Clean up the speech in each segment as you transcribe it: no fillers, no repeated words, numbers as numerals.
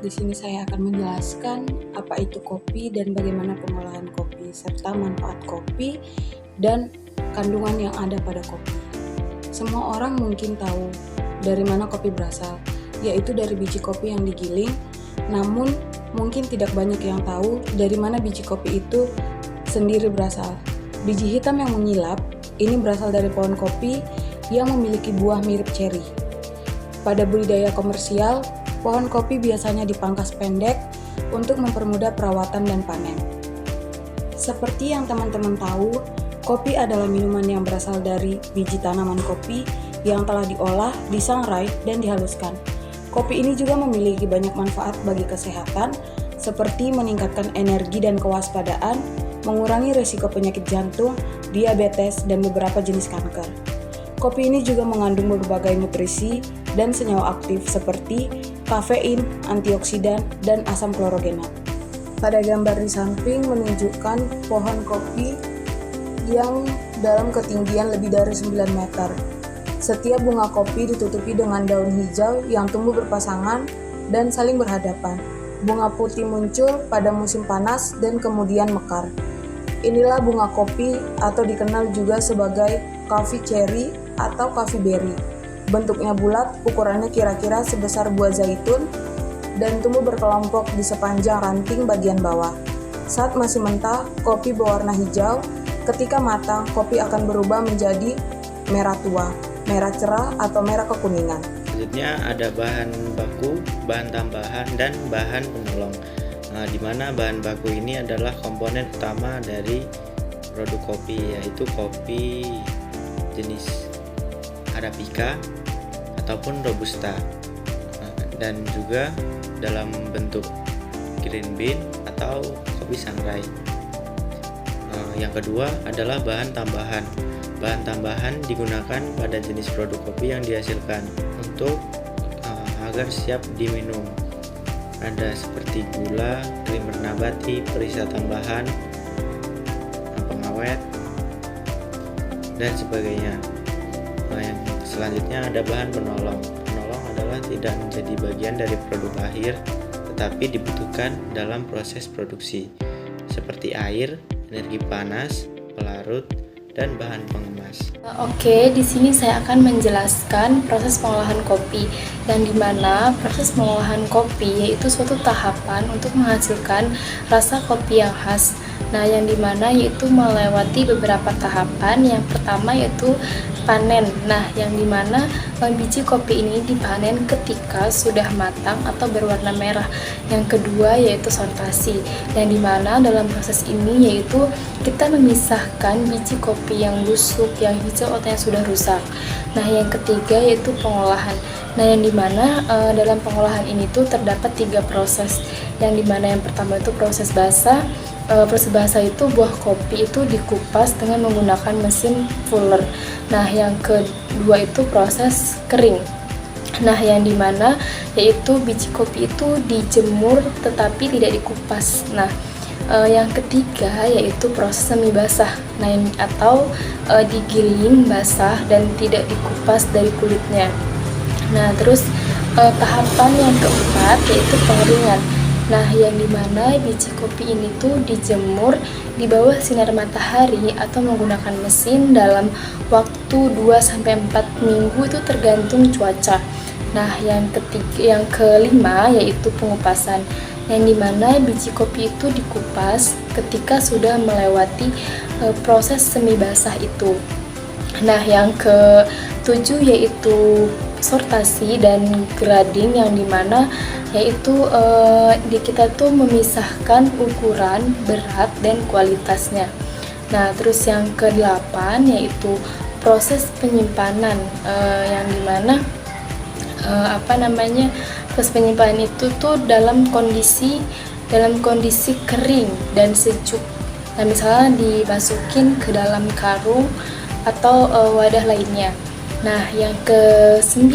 di sini saya akan menjelaskan apa itu kopi dan bagaimana pengolahan kopi, serta manfaat kopi dan kandungan yang ada pada kopi. Semua orang mungkin tahu dari mana kopi berasal, yaitu dari biji kopi yang digiling, namun mungkin tidak banyak yang tahu dari mana biji kopi itu sendiri berasal. Biji hitam yang mengilap ini berasal dari pohon kopi yang memiliki buah mirip ceri. Pada budidaya komersial, pohon kopi biasanya dipangkas pendek untuk mempermudah perawatan dan panen. Seperti yang teman-teman tahu, kopi adalah minuman yang berasal dari biji tanaman kopi yang telah diolah, disangrai, dan dihaluskan. Kopi ini juga memiliki banyak manfaat bagi kesehatan, seperti meningkatkan energi dan kewaspadaan, mengurangi risiko penyakit jantung, diabetes, dan beberapa jenis kanker. Kopi ini juga mengandung berbagai nutrisi dan senyawa aktif seperti kafein, antioksidan, dan asam klorogenat. Pada gambar di samping menunjukkan pohon kopi yang dalam ketinggian lebih dari 9 meter. Setiap bunga kopi ditutupi dengan daun hijau yang tumbuh berpasangan dan saling berhadapan. Bunga putih muncul pada musim panas dan kemudian mekar. Inilah bunga kopi atau dikenal juga sebagai coffee cherry atau coffee berry. Bentuknya bulat, ukurannya kira-kira sebesar buah zaitun dan tumbuh berkelompok di sepanjang ranting bagian bawah. Saat masih mentah, kopi berwarna hijau. Ketika matang, kopi akan berubah menjadi merah tua, merah cerah atau merah kekuningan. Selanjutnya ada bahan baku, bahan tambahan, dan bahan penolong. Di mana bahan baku ini adalah komponen utama dari produk kopi, yaitu kopi jenis Arabica ataupun Robusta, dan juga dalam bentuk green bean atau kopi sangrai. Yang kedua adalah bahan tambahan. Bahan tambahan digunakan pada jenis produk kopi yang dihasilkan untuk agar siap diminum. Ada seperti gula, krimer nabati, perisa tambahan, pengawet, dan sebagainya. Yang selanjutnya ada bahan penolong. Penolong adalah tidak menjadi bagian dari produk akhir, tetapi dibutuhkan dalam proses produksi, seperti air, energi panas, pelarut, dan bahan pengemas. Oke, di sini saya akan menjelaskan proses pengolahan kopi, yang dimana proses pengolahan kopi yaitu suatu tahapan untuk menghasilkan rasa kopi yang khas. Nah, yang dimana yaitu melewati beberapa tahapan. Yang pertama yaitu panen. Nah, yang dimana biji kopi ini dipanen ketika sudah matang atau berwarna merah. Yang kedua yaitu sortasi, yang dimana dalam proses ini yaitu kita memisahkan biji kopi yang busuk, yang hijau atau yang sudah rusak. Nah, yang ketiga yaitu pengolahan. Nah, yang dimana dalam pengolahan ini tuh terdapat 3 proses. Yang dimana yang pertama itu proses basah. Proses basah itu buah kopi itu dikupas dengan menggunakan mesin fuller. Nah, yang kedua itu proses kering. Nah, yang dimana yaitu biji kopi itu dijemur tetapi tidak dikupas. Nah, yang ketiga yaitu proses semi basah. Nah, atau digiling basah dan tidak dikupas dari kulitnya. Nah, terus tahapan yang keempat yaitu pengeringan. Nah, yang dimana biji kopi ini tuh dijemur di bawah sinar matahari atau menggunakan mesin dalam waktu 2-4 minggu, itu tergantung cuaca. Nah, yang kelima yaitu pengupasan, yang dimana biji kopi itu dikupas ketika sudah melewati proses semi basah itu. Nah, yang ketujuh yaitu sortasi dan grading, yang dimana yaitu kita tuh memisahkan ukuran, berat, dan kualitasnya. Nah, terus yang ke-8 yaitu proses penyimpanan, yang dimana proses penyimpanan itu tuh dalam kondisi kering dan sejuk. Nah, misalnya dimasukin ke dalam karung atau wadah lainnya. Nah, yang ke-9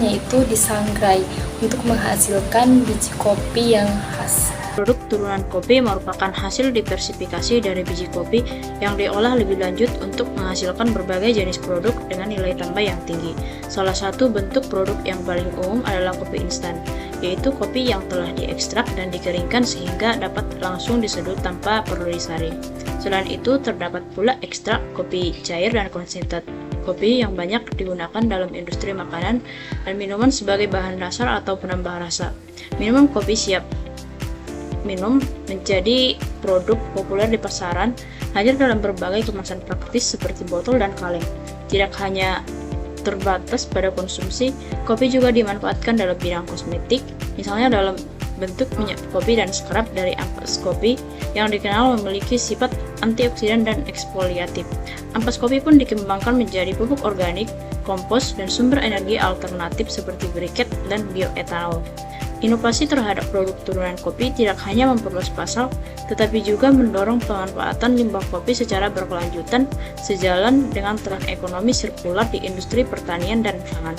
yaitu disangrai untuk menghasilkan biji kopi yang khas. Produk turunan kopi merupakan hasil diversifikasi dari biji kopi yang diolah lebih lanjut untuk menghasilkan berbagai jenis produk dengan nilai tambah yang tinggi. Salah satu bentuk produk yang paling umum adalah kopi instan, yaitu kopi yang telah diekstrak dan dikeringkan sehingga dapat langsung diseduh tanpa perlu disaring. Selain itu, terdapat pula ekstrak kopi cair dan konsentrat kopi yang banyak digunakan dalam industri makanan dan minuman sebagai bahan dasar atau penambah rasa. Minuman kopi siap minum menjadi produk populer di pasaran, hadir dalam berbagai kemasan praktis seperti botol dan kaleng. Tidak hanya terbatas pada konsumsi, kopi juga dimanfaatkan dalam bidang kosmetik, misalnya dalam bentuk minyak kopi dan scrub dari ampas kopi yang dikenal memiliki sifat antioksidan dan eksfoliatif. Ampas kopi pun dikembangkan menjadi pupuk organik, kompos, dan sumber energi alternatif seperti briket dan bioetanol. Inovasi terhadap produk turunan kopi tidak hanya memperluas pasar, tetapi juga mendorong pemanfaatan limbah kopi secara berkelanjutan sejalan dengan tren ekonomi sirkular di industri pertanian dan pangan.